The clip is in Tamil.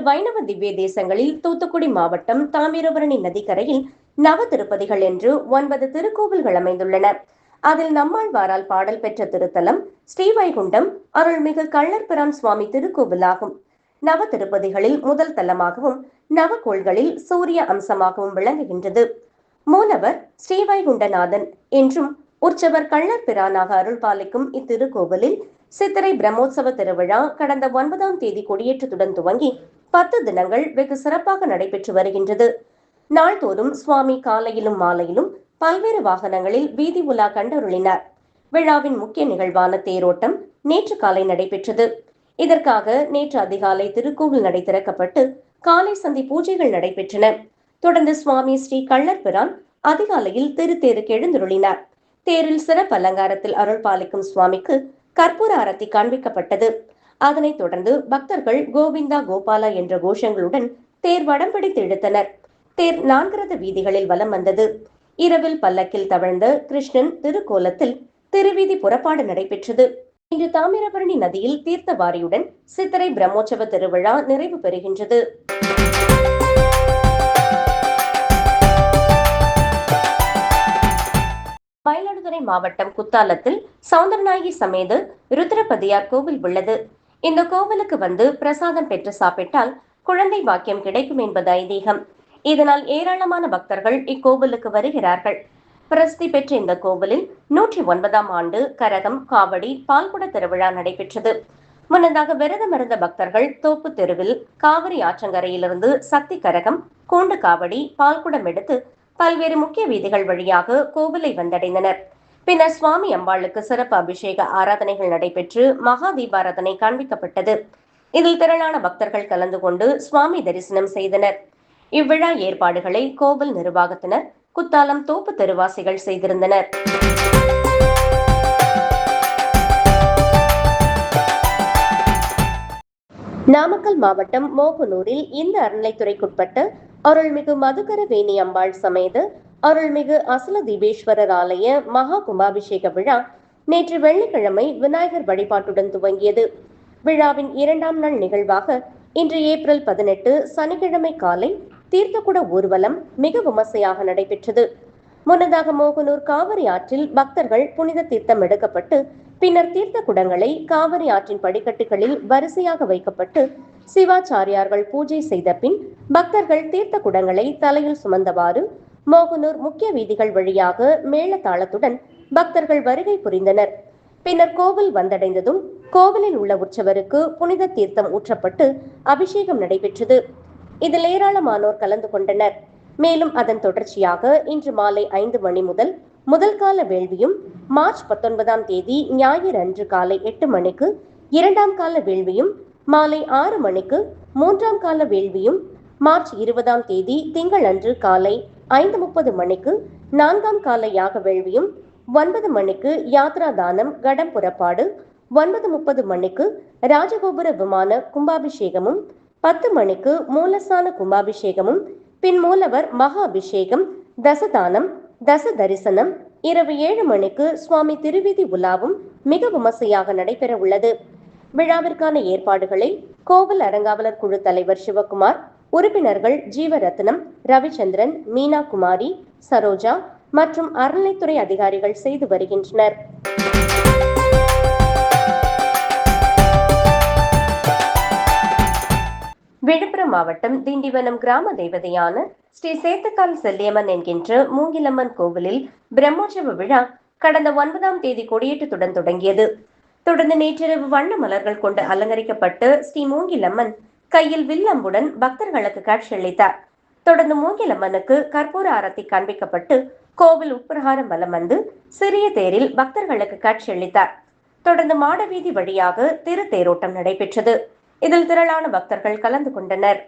18 வைணவ திவ்ய தேசங்களில் தூத்துக்குடி மாவட்டம் தாமிரபரணி நதிக்கரையில் நவ திருப்பதிகள் என்று 9 திருக்கோவில்கள் அமைந்துள்ளன. அதில் நம்மாழ்வாரால் பாடல் பெற்ற திருத்தலம் ஸ்ரீவைகுண்டம் அருள்மிகு கள்ளர்பிரான் சுவாமி திருக்கோவிலாகும். நவ திருப்பதிகளில் முதல் தலமாகவும் நவகோள்களில் சூரிய அம்சமாகவும் விளங்குகின்றது. மூலவர் ஸ்ரீவைகுண்டநாதன் என்றும் உற்சவர் கள்ளர்பிரானாக அருள் பாலிக்கும் இத்திருக்கோவிலில் சித்திரை பிரம்மோற்சவ திருவிழா கடந்த 9ஆம் தேதி கொடியேற்றத்துடன் துவங்கி 10 தினங்கள் வெகு சிறப்பாக நடைபெற்று வருகின்றது. நாள்தோறும் சுவாமி காலையிலும் மாலையிலும் பல்வேறு வாகனங்களில் வீதி உலா கண்டருளினார். விழாவின் முக்கிய நிகழ்வான தேரோட்டம் நேற்று காலை நடைபெற்றது. இதற்காக நேற்று அதிகாலை திருக்கோவில் நடை திறக்கப்பட்டு காலை சந்தி பூஜைகள் நடைபெற்றன. தொடர்ந்து சுவாமி ஸ்ரீ கள்ளர்பிரான் அதிகாலையில் திருத்தேருக்கு எழுந்தருளினார். தேரில் சிறப்பு அலங்காரத்தில் அருள் பாலிக்கும் சுவாமிக்கு கற்பூர ஆரத்தி காண்பிக்கப்பட்டது. அதனைத் தொடர்ந்து பக்தர்கள் கோவிந்தா கோபாலா என்ற கோஷங்களுடன் தேர் வடம் பிடித்து இழுத்தனர். தேர் 4 ரத வீதிகளில் வலம் வந்தது. இரவில் பல்லக்கில் தவழ்ந்த கிருஷ்ணன் திருக்கோலத்தில் திருவீதி புறப்பாடு நடைபெற்றது. இன்று தாமிரபரணி நதியில் தீர்த்தவாரியுடன் சித்திரை பிரம்மோற்சவ திருவிழா நிறைவு பெறுகின்றது. மயிலாடுதுறை மாவட்டம் குத்தாலத்தில் சவுந்தரநாயகி சமேத ருத்ரபதியார் கோவில் உள்ளது. இந்த கோவிலுக்கு வந்து பிரசாதம் பெற்று சாப்பிட்டால் குழந்தை பாக்கியம் கிடைக்கும் என்பது ஐதீகம். இதனால் ஏராளமான பக்தர்கள் இக்கோவிலுக்கு வருகிறார்கள். பிரசித்தி பெற்ற இந்த கோவிலில் 109ஆம் ஆண்டு கரகம், காவடி, பால்குட திருவிழா நடைபெற்றது. முன்னதாக விரதமிருந்த பக்தர்கள் தோப்பு தெருவில் காவிரி ஆற்றங்கரையிலிருந்து சக்தி கரகம், கூண்டு காவடி, பால்குடம் எடுத்து பல்வேறு முக்கிய வீதிகள் வழியாக கோவிலை வந்தடைந்தனர். பின்னர் சுவாமி அம்பாளுக்கு சிறப்பு அபிஷேக ஆராதனைகள் நடைபெற்று மகா தீபாராதனை காண்பிக்கப்பட்டது. இதில் திரளான பக்தர்கள் கலந்து கொண்டு சுவாமி தரிசனம் செய்தனர். இவ்விழா ஏற்பாடுகளை கோவில் நிர்வாகத்தினர், குத்தாலம் தோப்பு தெருவாசிகள் செய்திருந்தனர். நாமக்கல் மாவட்டம் மோகனூரில் இந்த அறநிலைத்துறைக்குட்பட்ட அருள்மிகு மதுகர வேணி அம்பாள் சமேத அருள்மிகு அசல தீபேஸ்வரர் ஆலய மகா கும்பாபிஷேக விழா நேற்று வெள்ளிக்கிழமை விநாயகர் வழிபாட்டுடன் துவங்கியது. விழாவின் 2ஆம் நாள் நிகழ்வாக இன்று ஏப்ரல் 18 சனிக்கிழமை காலை தீர்த்தக்குட ஊர்வலம் மிக விமர்சையாக நடைபெற்றது. முன்னதாக மோகனூர் காவிரி ஆற்றில் பக்தர்கள் புனித தீர்த்தம் எடுக்கப்பட்டு பின்னர் தீர்த்த குடங்களை காவிரி ஆற்றின் படிக்கட்டுகளில் வரிசையாக வைக்கப்பட்டு சிவாச்சாரியார்கள் பூஜை செய்த பின் பக்தர்கள் தீர்த்த குடங்களை தலையில் சுமந்தவாறு மோகனூர் முக்கிய வீதிகள் வழியாக மேளதாளத்துடன் பக்தர்கள் வருகை புரிந்தனர். பின்னர் கோவில் வந்தடைந்ததும் கோவிலில் உள்ள உற்சவருக்கு புனித தீர்த்தம் ஊற்றப்பட்டு அபிஷேகம் நடைபெற்றது. இதில் ஏராளமானோர் கலந்து கொண்டனர். மேலும் அதன் தொடர்ச்சியாக இன்று மாலை 5 மணி முதல் முதல் கால வேள்வியும், மார்ச் 19ஆம் தேதி ஞாயிறு அன்று காலை 8 மணிக்கு 2ஆம் கால வேள்வியும், மாலை 6 மணிக்கு 3ஆம் கால வேள்வியும், மார்ச் 20ஆம் தேதி திங்கள் அன்று காலை 5:30 மணிக்கு 4ஆம் கால யாக வேள்வியும், 9 மணிக்கு யாத்ரா தானம் கடம் புறப்பாடு, 9:30 மணிக்கு ராஜகோபுர விமான கும்பாபிஷேகமும், 10 மணிக்கு மூலஸ்தான கும்பாபிஷேகமும், பின் மூலவர் மகா அபிஷேகம், தசதானம், தச தரிசனம், இரவு 7 மணிக்கு சுவாமி திருவீதி உலாவும் மிக விமர்சையாக நடைபெற உள்ளது. விழாவிற்கான ஏற்பாடுகளை கோவில் அறங்காவலர் குழு தலைவர் சிவகுமார், உறுப்பினர்கள் ஜீவரத்னம், ரவிச்சந்திரன், மீனா குமாரி, சரோஜா மற்றும் அறநிலைத்துறை அதிகாரிகள் செய்து வருகின்றனர். விழுப்புரம் மாவட்டம் திண்டிவனம் கிராம தேவதையான ஸ்ரீ சேத்துக்கால் செல்லியம்மன் என்கின்ற மூங்கிலம்மன் கோவிலில் பிரம்மோற்சவ விழா கடந்த 9ஆம் தேதி கொடியேற்றத்துடன் தொடங்கியது. தொடர்ந்து நேற்றிரவு வண்ண மலர்கள் கொண்டு அலங்கரிக்கப்பட்டு ஸ்ரீ மூங்கிலம்மன் கையில் வில்லம்புடன் பக்தர்களுக்கு காட்சியளித்தார். தொடர்ந்து மூங்கிலம்மனுக்கு கற்பூர ஆரத்தி காண்பிக்கப்பட்டு கோவில் உட்பிரகாரம் வலம் வந்து சிறிய தேரில் பக்தர்களுக்கு காட்சியளித்தார். தொடர்ந்து மாடவீதி வழியாக திருத்தேரோட்டம் நடைபெற்றது. இதில் திரளான பக்தர்கள் கலந்து கொண்டனர்.